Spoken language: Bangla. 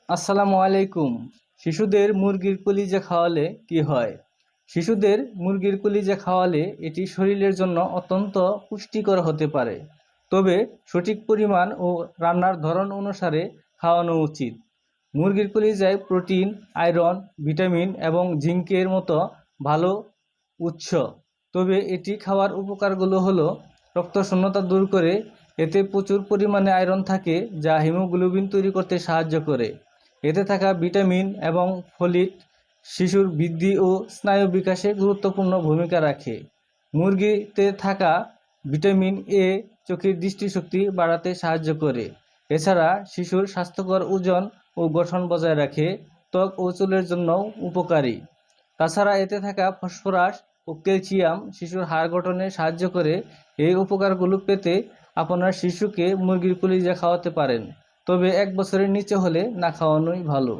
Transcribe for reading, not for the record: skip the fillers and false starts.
আসসালামু আলাইকুম। শিশুদের মুরগির কলিজা খাওয়ালে কি হয়? শিশুদের মুরগির কলিজা খাওয়ালে এটি শরীরের জন্য অত্যন্ত পুষ্টিকর হতে পারে। তবে সঠিক পরিমাণ ও রান্নার ধরন অনুসারে খাওয়ানো উচিত। মুরগির কলিজায় প্রোটিন, আয়রন, ভিটামিন এবং জিঙ্কের মতো ভালো উৎস। তবে এটি খাওয়ার উপকারগুলো হলো রক্তশূন্যতা দূর করে। এতে প্রচুর পরিমাণে আয়রন থাকে যা হিমোগ্লোবিন তৈরি করতে সাহায্য করে। এতে থাকা ভিটামিন এবং ফোলিট শিশুর বৃদ্ধি ও স্নায়ু বিকাশে গুরুত্বপূর্ণ ভূমিকা রাখে। মুরগিতে থাকা ভিটামিন এ চোখের দৃষ্টিশক্তি বাড়াতে সাহায্য করে। এছাড়া শিশুর স্বাস্থ্যকর ওজন ও গঠন বজায় রাখে, ত্বক ও চুলের জন্যও উপকারী। তাছাড়া এতে থাকা ফসফরাস ও ক্যালসিয়াম শিশুর হাড় গঠনে সাহায্য করে। এই উপকারগুলো পেতে আপনার শিশুকে মুরগির কলিজা খাওয়াতে পারেন, তবে 1 বছরের নিচে হলে না খাওয়ানোই ভালো।